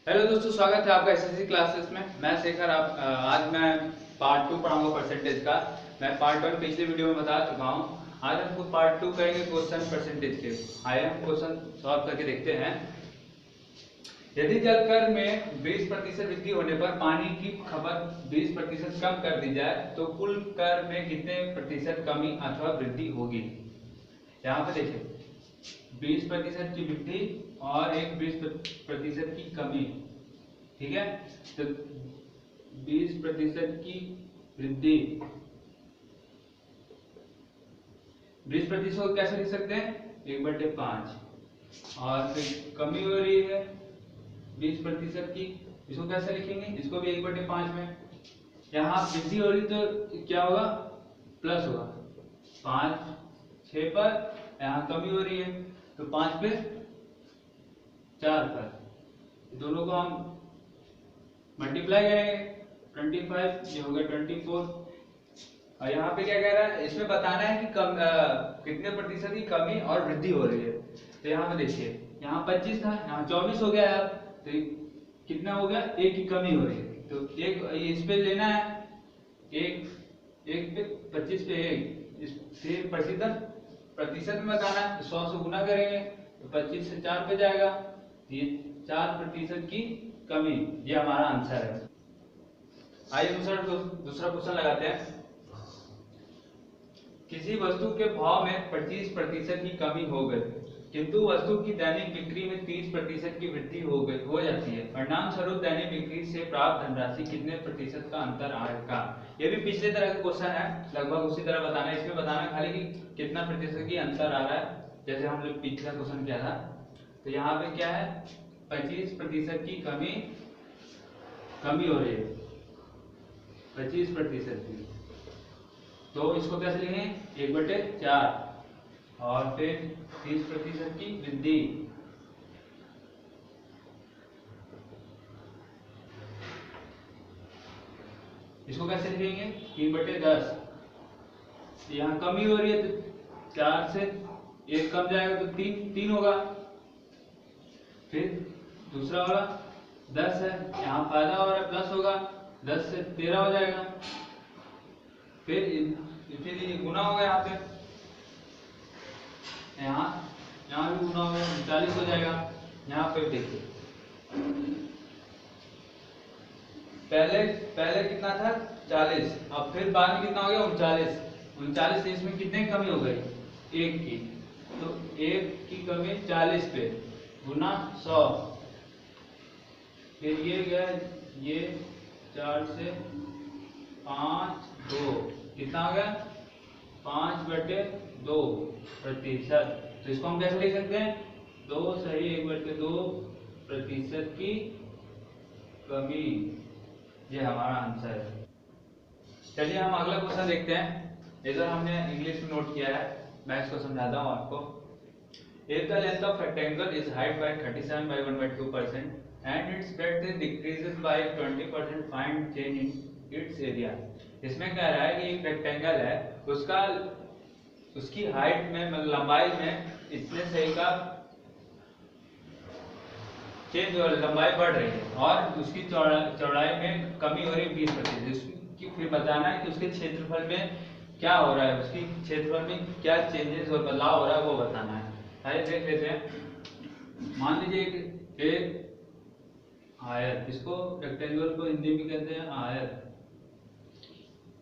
Hello दोस्तों, स्वागत है आपका एसएससी क्लासेस में। मैं शेखर। आज मैं पार्ट 2 पढ़ाऊंगा परसेंटेज का। मैं पार्ट 1 पिछले वीडियो में बता चुका हूं। आज हम कुछ पार्ट 2 करेंगे क्वेश्चन परसेंटेज के। आइए हम क्वेश्चन सॉल्व करके देखते हैं। यदि जलकर में 20% वृद्धि होने पर पानी की खपत 20% कम कर दी जाए तो कुल कर में कितने प्रतिशत कमी अथवा वृद्धि होगी। यहाँ पे देखिए 20% की वृद्धि और एक 20% की कमी। ठीक है, तो 20% की वृद्धि, 20% को कैसे लिख सकते हैं 1/5। और फिर कमी हो रही है 20% की, इसको कैसे लिखेंगे, इसको भी 1/5 में। यहाँ वृद्धि हो रही तो क्या होगा, प्लस होगा 5 6 पर। यहाँ कमी हो रही है तो 5 पे 4 पर। दोनों को हम मल्टीप्लाई करेंगे 25, ये हो गया 24। और यहाँ पे क्या कह रहा है, इसमें बताना है कि कितने प्रतिशत की कमी और वृद्धि हो रही है। तो यहाँ पे देखिए, यहाँ 25 था, यहाँ 24 हो गया। तो कितना हो गया, एक की कमी हो रही है। तो एक इस पे लेना है, एक पे 25 पे एक, फिर प्रतिशत में बताना है। 100 से गुना करेंगे तो 25 से 4 पे जाएगा। ये 4% की कमी, ये हमारा आंसर है। आइए दूसरा क्वेश्चन लगाते हैं। किसी वस्तु के भाव में 25% की कमी हो गई, किंतु वस्तु की दैनिक बिक्री में 30% की वृद्धि हो जाती है। परिणाम स्वरूप दैनिक बिक्री से प्राप्त धनराशि कितने प्रतिशत का अंतर आएगा। ये भी पिछले तरह का क्वेश्चन है, लगभग उसी तरह बताना है। इसमें बताना खाली कि कितना प्रतिशत की अंतर आ रहा है, जैसे हम लोग पिछला क्वेश्चन किया था। तो यहाँ पे क्या है, 25% की कमी हो रही है, 25% की। तो इसको कैसे लिखेंगे 1/4। और फिर 30% की वृद्धि, इसको कैसे लिखेंगे 3/10। यहाँ कमी हो रही है तो 4 से 1 कम जाएगा तो 3 होगा। फिर दूसरा वाला 10 है, यहाँ फायदा हो रहा है, प्लस होगा, 10 से 13 हो जाएगा। फिर ये गुना होगा, यहाँ पे यहाँ भी गुना होगा, 39 हो जाएगा। यहाँ पे देखिए पहले कितना था 40, अब फिर बाद में कितना हो गया 39 से इसमें कितने की कमी हो गई, 1 की। तो 1 की कमी 40 पे गुना 100। फिर ये गया, ये 4 से 5 2, कितना आ गया 5/2 प्रतिशत। तो इसको हम कैसे लिख सकते हैं, 2 सही 1/2 प्रतिशत की कमी, ये हमारा आंसर है। चलिए हम अगला क्वेश्चन देखते हैं। इधर हमने इंग्लिश में नोट किया है, मैं इसको समझाता हूँ आपको। If the length of rectangle is height by 37 by 1/2% and its breadth decreases by 20%, find change in its area। इसमें कह रहा है कि एक रेक्टेंगल है, उसकी हाइट में मतलब लंबाई में इतने सही का चेंज हो, लंबाई बढ़ रही है और उसकी चौड़ाई में कमी हो रही है 20%। इसकी फिर बताना है कि उसके क्षेत्रफल में क्या हो रहा है, उसकी क्षेत्रफल में क्या चेंजेस और बदलाव हो रहा है, वो बताना है। आइए देख लेते हैं। मान लीजिए एक आयत, इसको रेक्टेंगल को हिंदी में कहते हैं आयत,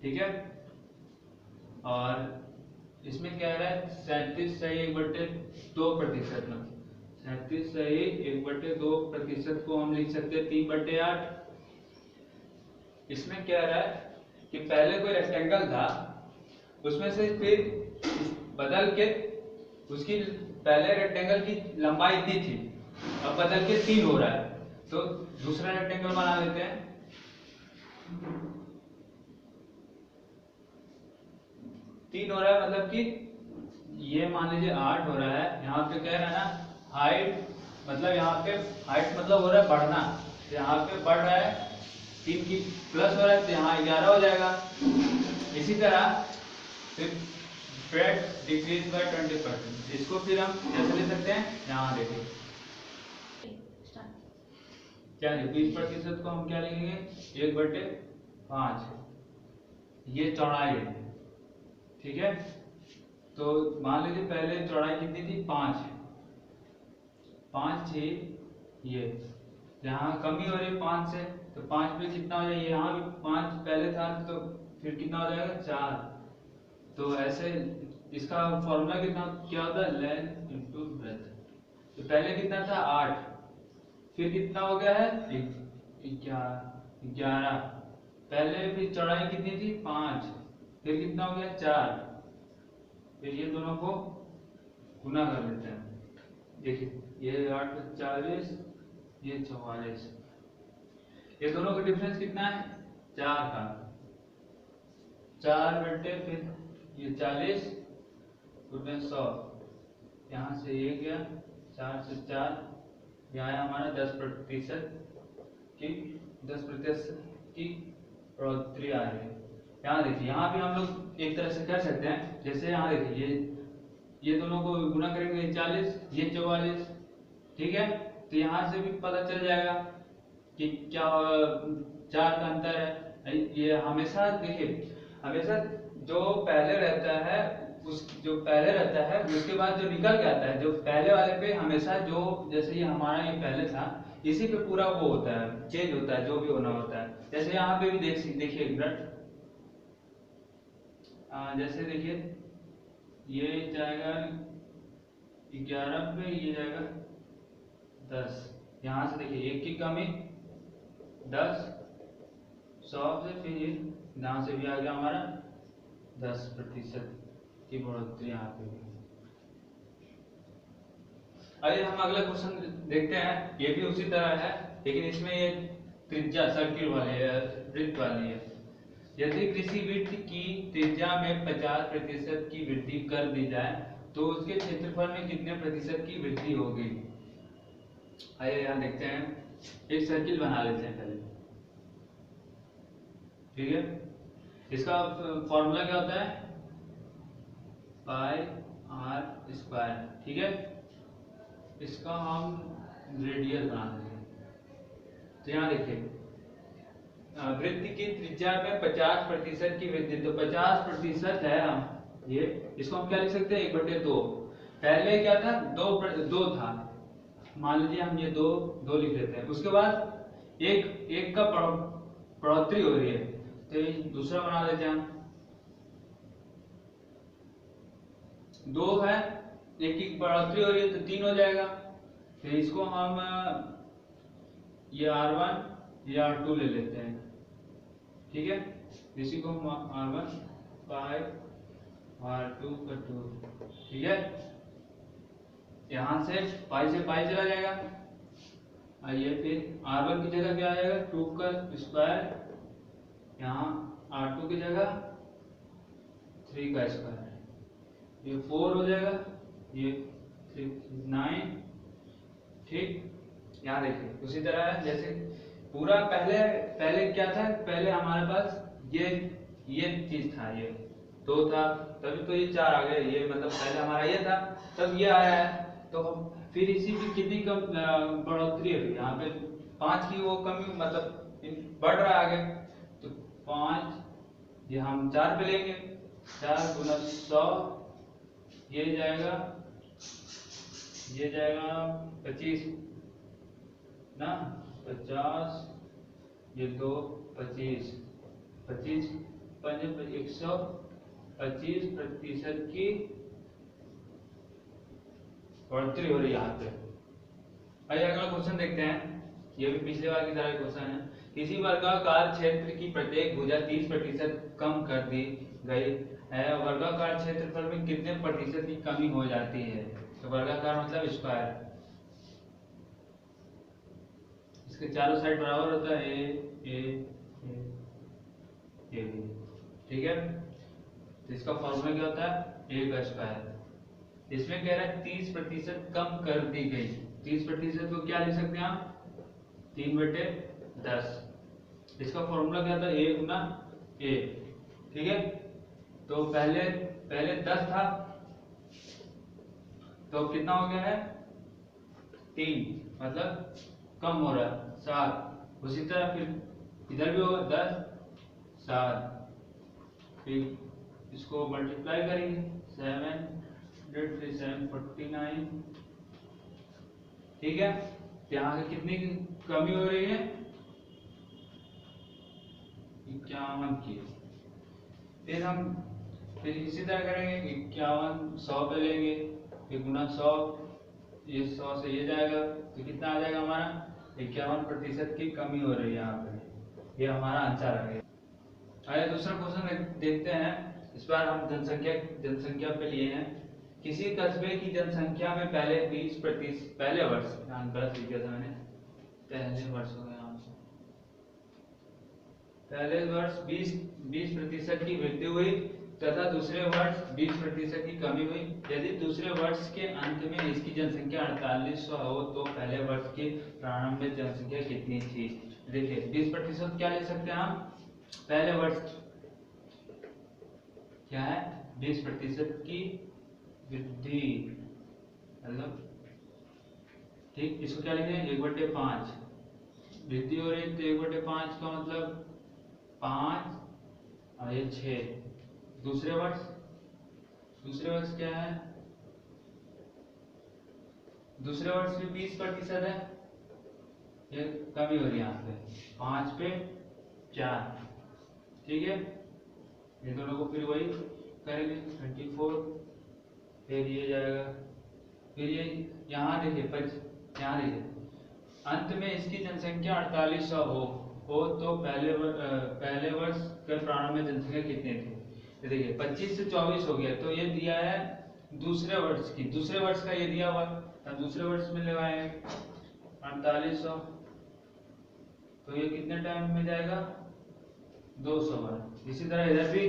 ठीक है। और इसमें क्या रहा है 37 सही 1/2%, 37 सही 1/2% को हम लिख सकते हैं 3/8। इसमें क्या रहा है कि पहले कोई रेक्टेंगल था, उसमें से फिर बदल के उसकी पहले रेक्टेंगल की लंबाई इतनी थी, अब बदल के 3 हो रहा है, तो दूसरा रेक्टेंगल बना लेते हैं। 3 हो रहा है मतलब कि ये मान लीजिए 8 हो रहा है। यहाँ पे कह रहा है ना हाइट, मतलब यहाँ पे हाइट मतलब हो रहा है बढ़ना, यहाँ पे बढ़ रहा है 3 की प्लस हो रहा है, तो यहाँ 11 हो जाएगा। इसी तरह फिर ब्रेड डिक्रीज बाय 20%, इसको फिर हम कैसे ले सकते हैं, यहाँ देखिए क्या है 20% को हम क्या लिखेंगे 1/5, ये चौड़ाई है, ठीक है। तो मान लीजिए पहले चौड़ाई कितनी थी 5, 5 6, ये यहाँ कमी हो रही है 5 से, तो 5 पे कितना हो जाएगा, यहाँ भी 5 पहले था तो फिर कितना हो जाएगा 4। तो ऐसे इसका फॉर्मूला कितना क्या होता है लेंथ इंटू ब्रेथ। तो पहले कितना था 8, फिर कितना हो गया है 11, पहले फिर चौड़ाई कितनी थी 5, फिर कितना हो गया 4, फिर ये दोनों को गुना कर लेते हैं। देखिए ये 8 + 40, ये 44, ये दोनों का डिफरेंस कितना है 4 का, 4 बटे फिर ये 40 गुने 100, यहाँ से ये गया 4 से 4, यहाँ है हमारा 10% की 10% की बढ़ोतरी आ रही है। यहाँ देखिए यहाँ भी हम लोग एक तरह से कर सकते हैं, जैसे यहाँ देखिए ये दोनों को गुना करेंगे 40 ये 44, ठीक है। तो यहाँ से भी पता चल जाएगा कि क्या 4 का अंतर है। ये हमेशा देखिए हमेशा जो पहले रहता है जो पहले रहता है उसके बाद जो निकल के आता है, जो पहले वाले पे हमेशा जो जैसे ये हमारा ये पहले था इसी पे पूरा वो होता है चेंज होता है जो भी होना होता है। जैसे यहाँ पे भी देखिए एक मिनट, जैसे देखिए ये जाएगा 11 पे, ये जाएगा 10, यहाँ से देखिए 1 की कमी 10, 100 से फिर ये यहाँ से भी आ गया हमारा 10% की बढ़ोतरी यहाँ पे भी। आइए हम अगला क्वेश्चन देखते हैं, ये भी उसी तरह है लेकिन इसमें ये त्रिज्या सर्किल वाली है, वृत्त वाली है। यदि किसी वृत्त की त्रिज्या में 50% की वृद्धि कर दी जाए तो उसके क्षेत्रफल में कितने प्रतिशत की वृद्धि होगी। आइए यहाँ देखते हैं, एक सर्किल बना लेते हैं पहले, ठीक है। इसका फॉर्मूला क्या होता है πr², ठीक है। इसका हम रेडियस बना देंगे। तो यहाँ देखिए वृत्त की त्रिज्या में 50% की वृद्धि, तो 50% है हम ये, इसको हम क्या लिख सकते हैं 1/2। पहले क्या था 2 था, मान लीजिए हम ये 2 लिख लेते हैं। उसके बाद एक का बढ़ोतरी हो रही है तो ये दूसरा बना लेते हैं हम, 2 है, एक की बढ़ोतरी हो रही है तो 3 हो जाएगा। फिर इसको हम ये R1 या R2 ले लेते हैं, ठीक है। इसी को हम R1 5 R2 का 2, ठीक है। यहाँ से पाई से पाई चला जाएगा, आइए फिर R1 की जगह क्या आ जाएगा 2 का स्क्वायर, यहाँ R2 की जगह 3 का स्क्वायर, ये 4 हो जाएगा, ये 9, ठीक। यहाँ देखिए उसी तरह है जैसे पूरा पहले क्या था, पहले हमारे पास ये चीज था, ये 2 था तभी तो ये 4 आ गए, ये मतलब पहले हमारा ये था तब ये आया है। तो फिर इसी की कितनी कम बढ़ोतरी है, यहाँ पे 5 की वो कमी मतलब बढ़ रहा है आगे, तो 5 ये हम 4 पे लेंगे, 4 × 100, ये जाएगा 25 ना, 50, ये 2 25, 25 125% की बढ़ोतरी हो रही है यहाँ पे। आइए अगला क्वेश्चन देखते हैं, ये भी पिछले बार की तरह क्वेश्चन है। किसी वर्गाकार क्षेत्र की प्रत्येक भुजा 30% कम कर दी गई है, वर्गाकार क्षेत्रफल में कितने प्रतिशत की कमी हो जाती है। तो वर्गाकार मतलब स्क्वायर, इसके चारों साइड बराबर होता है ए बी, ठीक है। तो इसका फॉर्मूला क्या होता है a का स्क्वायर। इसमें कह रहा है 30% कम कर दी गई, 30% को क्या लिख सकते हैं आप 3/10, इसका फॉर्मूला क्या था a गुना a, ठीक है। तो पहले 10 था तो कितना हो गया है 3, मतलब कम हो रहा है, 7। उसी तरह फिर इधर भी होगा 10 7, फिर इसको मल्टीप्लाई करेंगे 749। ठीक है, यहाँ से कितनी कमी हो रही है 51 की। फिर इसी तरह करेंगे 51 100 पे लेंगे, फिर गुना 100, ये 100 से ये जाएगा तो कितना आ जाएगा हमारा 51% की कमी हो रही है यहाँ पे। ये हमारा आंसर आ गया। आइए दूसरा क्वेश्चन देखते हैं। इस बार हम जनसंख्या पे लिए हैं। किसी कस्बे की जनसंख्या में पहले 20% पहले वर्ष, गलत लिख दिया था मैंने, पहले वर्ष हो गया, पहले वर्ष 20% की वृद्धि हुई तथा दूसरे वर्ष 20% की कमी हुई। यदि दूसरे वर्ष के अंत में इसकी जनसंख्या 4800 हो तो पहले वर्ष की प्रारंभ में जनसंख्या कितनी थी। देखिए 20% क्या ले सकते हैं हम, पहले वर्ष क्या है 20% की वृद्धि, मतलब ठीक, इसको क्या लिखेंगे 1/5, वृद्धि हो रही तो 1/5 का मतलब 5 और ये 6। दूसरे वर्ष क्या है, दूसरे वर्ष में 20% है, ये कमी हो रही है यहाँ पे 5 पे 4। ठीक है, ये दोनों को फिर वही करेंगे 24, फिर ये जाएगा, फिर ये यहाँ देखिए यहाँ देखिए अंत में इसकी जनसंख्या 4800 हो तो पहले वर्ष के प्रारंभ में जनसंख्या कितनी थी। तो देखिए 25 से 24 हो गया तो ये दिया है दूसरे वर्ष का ये दिया हुआ, अब दूसरे वर्ष में लगाएंगे 4800, तो ये कितने टाइम में जाएगा 200 बार। इसी तरह इधर भी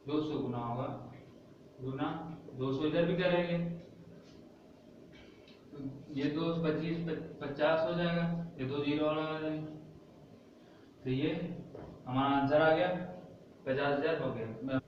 200 गुना होगा, गुना 200 इधर भी करेंगे, ये 2 25 50 हो जाएगा, ये 2 जीरो और आ जाएंगे, तो ये हमारा आंसर आ गया 50,000 हो गया।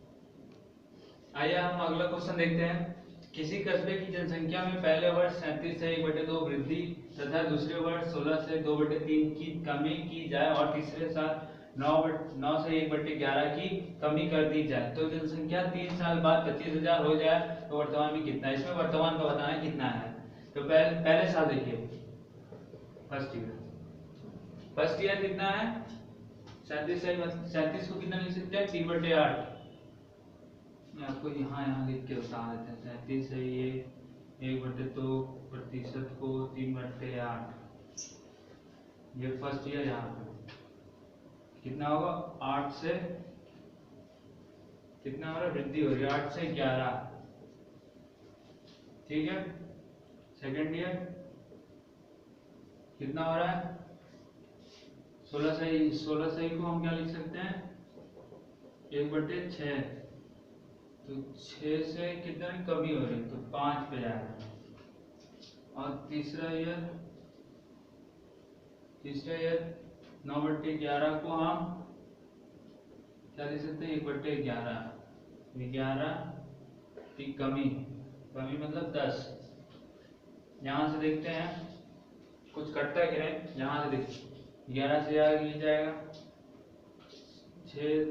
आइए हम अगला क्वेश्चन देखते हैं। किसी कस्बे की जनसंख्या में पहले वर्ष 37 से 1/2 वृद्धि तथा दूसरे वर्ष 16 से 2/3 की कमी की जाए और तीसरे साल 9 से 1/11 की कमी कर दी जाए तो जनसंख्या 3 साल बाद 25,000 हो जाए तो वर्तमान में कितना है। इसमें वर्तमान का बताना है कितना है। तो पहले साल देखिए फर्स्ट ईयर कितना है 37 को कितना लिख सकते हैं 3/8। आपको यहाँ लिख के बता देते हैं 37 है ये 1/2% को 3/8, ये फर्स्ट ईयर यहाँ पे कितना होगा 8 से कितना हमारा वृद्धि हो रही है 8 से 11। ठीक है, सेकेंड ईयर कितना हो रहा है 16 से को हम क्या लिख सकते हैं 1/6, तो 6 से कितना कमी हो रही है तो 5 पे जाएगा। और तीसरा ईयर 9/11 को हम क्या लिख सकते हैं 1/11, 11 की कमी मतलब 10। यहाँ से देखते हैं कुछ कटता है, यहाँ से देखिए 11 से आगे जाएगा 6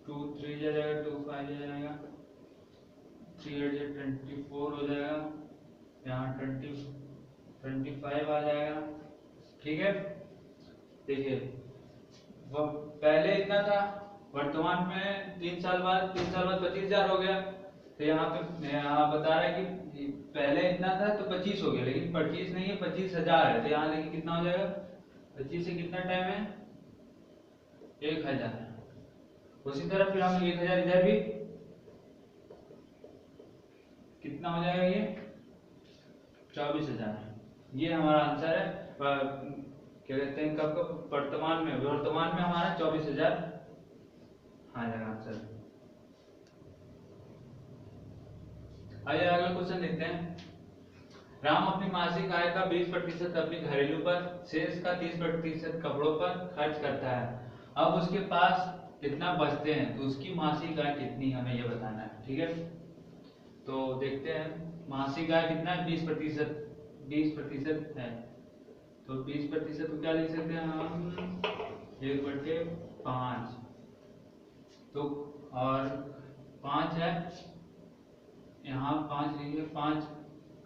2 3 जाएगा 2 5 जाएगा 3 24 हो जाएगा, यहाँ 25 आ जाएगा। ठीक है, देखिए वो पहले इतना था, वर्तमान में 3 साल बाद 25,000 हो गया। तो यहाँ बता रहा है कि पहले इतना था तो 25 हो गया, लेकिन 25 नहीं है 25,000 है। तो यहाँ देखिए कितना हो जाएगा 25 से कितना टाइम है 1,000। उसी तरह फिर हम 1,000 इधर भी कितना हो जाएगा ये 24,000। ये हमारा आंसर है। क्या कहते हैं कब वर्तमान में हमारा 24,000 आ जाएगा आंसर। आइए अगला क्वेश्चन देखते हैं। राम अपनी मासिक आय का 20% अपने घरेलू पर, शेष का 30% कपड़ों पर खर्च करता है। अब उसके पास कितना बचते हैं तो उसकी मासिक आय कितनी हमें यह बताना है। ठीक है, तो देखते हैं मासिक आय कितना है 20% है तो 20% को क्या लिख सकते हैं हम 1/5। तो और 5 है, यहाँ 5 लिखिए, 5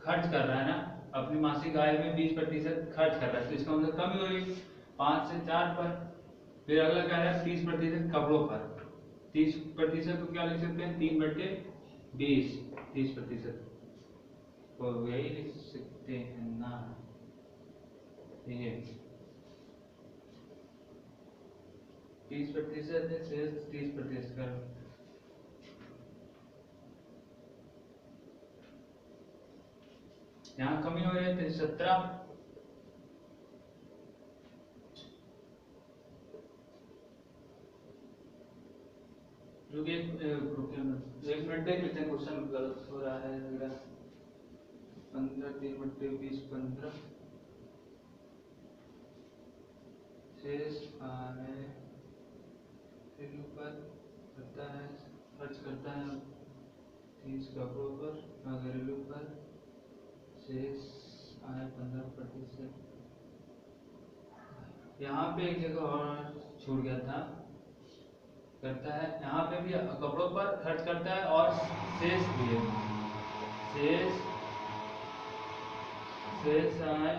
खर्च कर रहा है ना अपनी मासिक आय में 20% खर्च कर रहा है, तो इसका मतलब कमी हो रही है 5 से 4 पर। फिर अगला क्या है 30% कपड़ों पर। 30% को क्या लिख सकते हैं 3/20। 30% को यही लिख सकते हैं ना, ये 30% है, शेष 30% का यहाँ कमी हो रही है 17। रुकिए एक मिनट देख लेते हैं, क्वेश्चन गलत हो रहा है लग रहा है। 15 3/20 15 शेष आय पर करता है, खर्च करता है 30 कपड़ों पर, घरेलू पर, शेष आय 15%। यहाँ पे एक जगह और छूट गया था, करता है यहाँ पे भी कपड़ों पर खर्च करता है और शेष भी है, शेष आय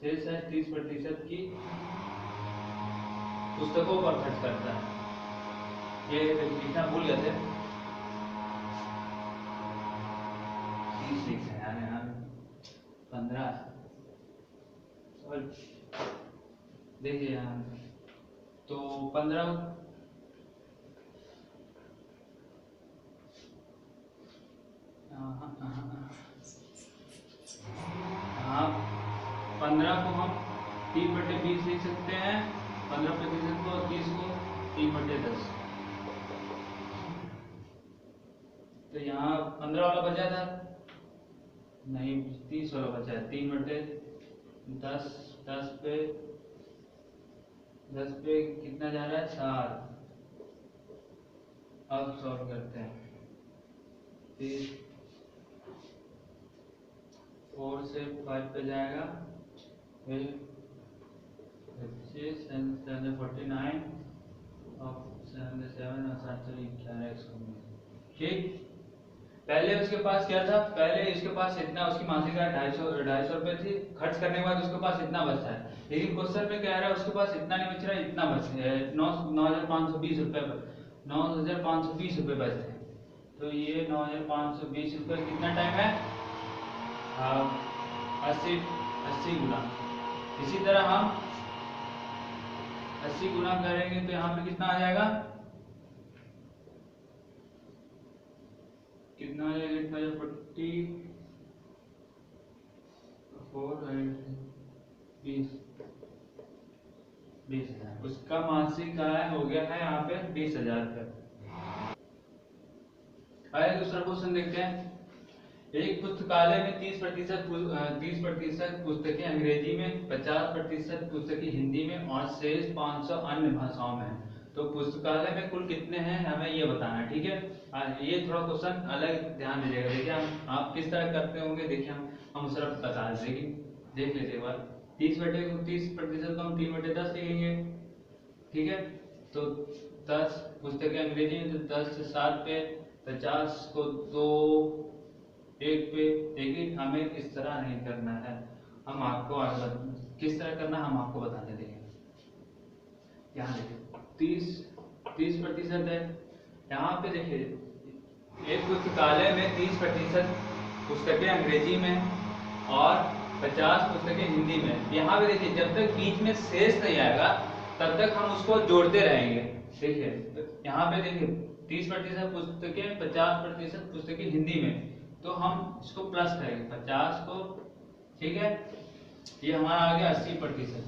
30% की पुस्तकों पर खर्च करता है। ये लिखना भूल गए थे, 30 लिखा है यार, यहाँ 15 देखिए यहाँ तो 15 हाँ 15 को हम 3/20 लिख सकते हैं, 15% को, 30 को 3/10। तो यहाँ 15 वाला बचा था, नहीं 30 वाला बचा है, 3/10। 10 पे कितना जा रहा है 4। अब सॉल्व करते हैं, 4 से 5 पे जाएगा, 25 7 49 और 7 7 और 7 11 ठीक। पहले उसके पास क्या था, पहले इसके पास इतना, उसकी मासिक आय 250 रुपए थी, खर्च करने के बाद उसके पास इतना बचता है। लेकिन क्वेश्चन में कह रहा है उसके पास इतना नहीं बच रहा है, इतना बच है 9,520 रुपए, 9,520 रुपए बचते हैं। तो ये 9,520 रुपए कितना टाइम है 80 गुना। इसी तरह हम 80 गुना करेंगे तो यहाँ पे कितना आ जाएगा, कितना आ जाएगा 20,000। उसका मासिक आय हो गया है यहाँ पे 20,000 रुपये। आइए दूसरा क्वेश्चन देखते हैं। एक पुस्तकालय में 30% पुस्तकें अंग्रेजी में, 50% पुस्तकें हिंदी में और शेष 500 अन्य भाषाओं में। तो पुस्तकालय में कुल कितने हैं हमें ये बताना है, ठीक है। ये थोड़ा क्वेश्चन अलग ध्यान दीजिएगा, देखिए हम आप किस तरह करते होंगे, देखिए हम उस तरह बता देंगे, देख लेते एक बार। 30% को हम 3/10 लिखेंगे, ठीक है। तो 10 पुस्तकें अंग्रेजी में, तो 10 से 7 पे, 50 को 2 1 पे। लेकिन हमें इस तरह नहीं करना है, हम आपको किस तरह करना हम आपको बताते देंगे। यहाँ देखिए 30% है, यहाँ पे देखिए एक पुस्तकालय में 30% पुस्तकें अंग्रेजी में और 50 पुस्तकें हिंदी में। यहाँ पे देखिए जब तक बीच में शेष नहीं आएगा तब तक हम उसको जोड़ते रहेंगे। देखिए यहाँ पे देखिए 30% पुस्तकें, 50% पुस्तकें हिंदी में, तो हम इसको प्लस करेंगे 50 को, ठीक है। ये हमारा आ गया 80%,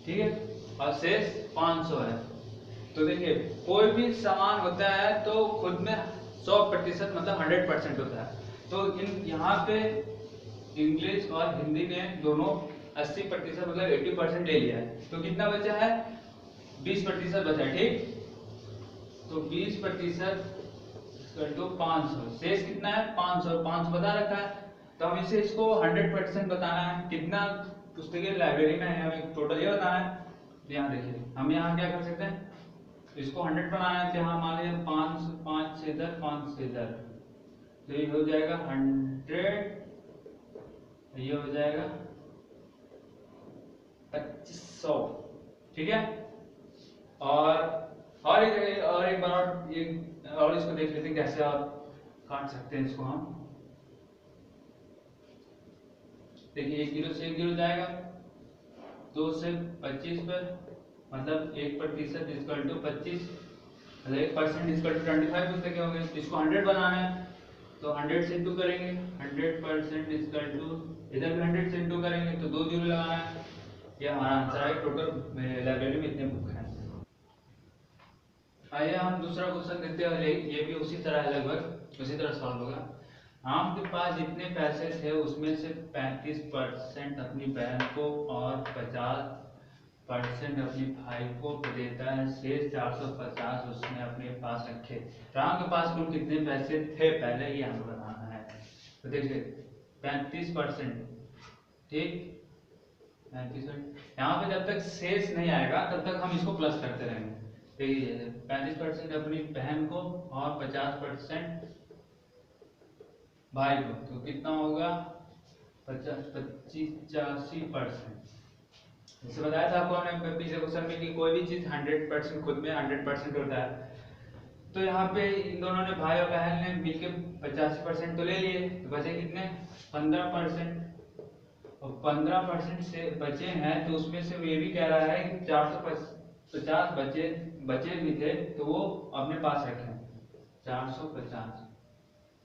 ठीक है। और शेष 500 है। तो देखिए कोई भी सामान होता है तो खुद में 100% मतलब 100% होता है। तो इन यहाँ पे इंग्लिश और हिंदी ने दोनों 80% मतलब 80% ले लिया है। तो कितना बचा है 20% बचा है, ठीक। तो 20% कर दो 500, शेष कितना है 500, 500 बता रखा है। तो हम इसे इसको 100% बताना है। कितना पुस्तकें लाइब्रेरी में है हमें टोटल ये बताना है। तो यहाँ देखिए हम यहाँ क्या कर सकते हैं, इसको 100 बनाना है। तो यहाँ मान लीजिए 5 से इधर 5 से इधर, तो ये हो जाएगा 100, ये हो जाएगा 2500। ठीक है। और एक बार और इसको देख लेते हैं कैसे आप काट सकते हैं इसको हम। देखिए 1 0 से 1 0 जाएगा, 2 से 25 पर, मतलब 1% इक्वल टू 25, मतलब 1% इक्वल टू 25 पुस्तकें हो गए। इसको 100 बनाना है तो 100 से इंटू करेंगे, 100% इक्वल टू, इधर भी 100 से इंटू करेंगे तो 2 जीरो लगाना है। ये हमारा आंसर है। टोटल लाइब्रेरी में इतने बुक हैं। आइए हम दूसरा क्वेश्चन देखते हैं। ये भी उसी तरह है, लगभग उसी तरह सॉल्व होगा। आम के पास जितने पैसे थे उसमें से 35% अपनी बहन को और 50% अपने भाई को देता है, शेष 450 उसने अपने पास रखे। राम के पास कुल कितने पैसे थे पहले ये हमें बताना है। तो देखिए 35%, ठीक, 35%। यहाँ पे जब तक शेष नहीं आएगा तब तक हम इसको प्लस करते रहेंगे। देखिए 35% अपनी बहन को और 50% भाई को, तो कितना होगा 85%। जैसे बताया था आपको हमने पिछले क्वेश्चन में कि कोई भी चीज 100% खुद में 100% होता है। तो यहाँ पे इन दोनों ने, भाई और बहन ने मिलके 85% तो ले लिए, तो बचे कितने 15%। और 15% से बचे हैं तो उसमें से ये भी कह रहा है कि 450 बचे भी थे तो वो अपने पास रखे 450।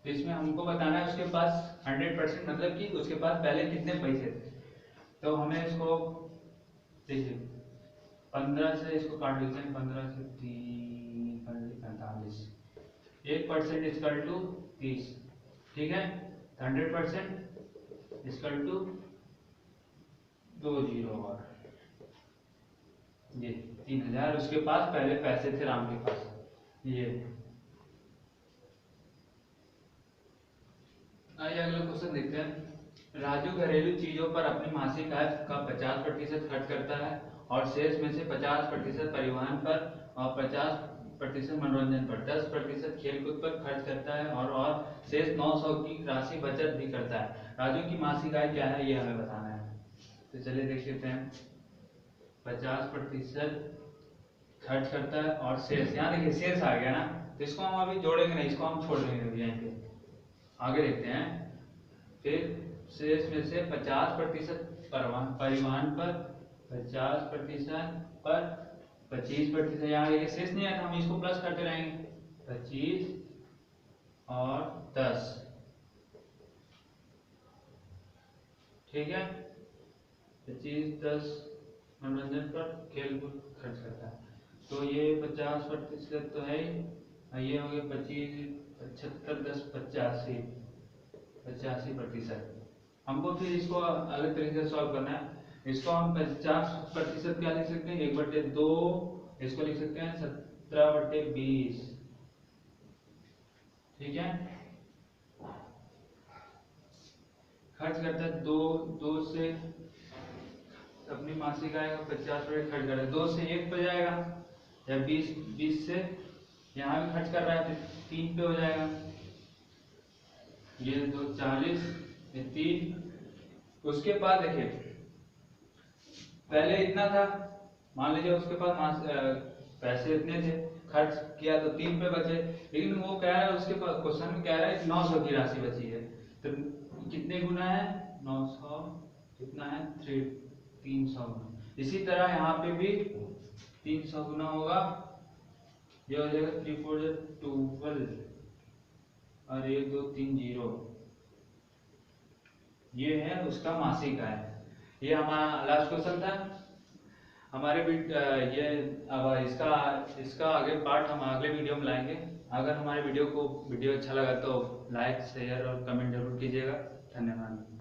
तो इसमें हमको बताना है उसके पास 100%, मतलब कि उसके पास पहले कितने पैसे थे। तो हमें इसको देखिए 15 से इसको काट लेते हैं, 15 से 3 45, 1% इक्वल टू 30। ठीक है, 100% इक्वल टू 2 जीरो और ये 3000 उसके पास पहले पैसे थे राम के पास। ये आइए अगला क्वेश्चन देखते हैं। राजू घरेलू चीजों पर अपनी मासिक आय का 50% खर्च करता है और शेष में से 50% परिवहन पर और 50% मनोरंजन पर, 10% खेलकूद पर खर्च करता है और शेष 900 की राशि बचत भी करता है। राजू की मासिक आय क्या है ये हमें बताना है। तो चलिए देख लेते हैं। 50% खर्च करता है और शेष, यहाँ देखिए शेष आ गया ना, तो इसको हम अभी जोड़ेंगे नहीं, इसको हम छोड़ देंगे यहीं पे। आगे देखते हैं। फिर शेष में से 50% परिवहन पर, 50% पर, 25%, यहाँ देखिए शेष नहीं आया तो हम इसको प्लस करते रहेंगे, 25 और 10। ठीक है, 25 10 मनोरंजन पर, खेलकूद खर्च करता है। तो ये 50% तो है ही, ये हो गया 25 75 10 85%। हमको फिर इसको अलग तरीके से सॉल्व करना है। इसको हम 50% क्या लिख सकते हैं, 1/2, इसको लिख सकते हैं 17/20। ठीक है, खर्च करता है दो से अपनी मासिक आय का 50% खर्च करता है, 2 से 1 पे जाएगा, या 20 से यहाँ भी खर्च कर रहा है तो 3 पे हो जाएगा, ये 2 40, ये 3। उसके बाद देखिए पहले इतना था, मान लीजिए उसके पास पैसे इतने थे, खर्च किया तो 3 पे बचे, लेकिन वो कह रहा है उसके पास क्वेश्चन में कह रहा है 900 की राशि बची है। तो कितने गुना है 900, कितना है 300 गुना। इसी तरह यहाँ पे भी 300 गुना होगा, ये हो जाएगा 3 4 12 और 1 2 3 0। ये है उसका मासिक आय। ये हमारा लास्ट क्वेश्चन था हमारे ये। अब इसका आगे पार्ट हम अगले वीडियो में लाएंगे। अगर हमारे वीडियो अच्छा लगा तो लाइक शेयर और कमेंट जरूर कीजिएगा। धन्यवाद।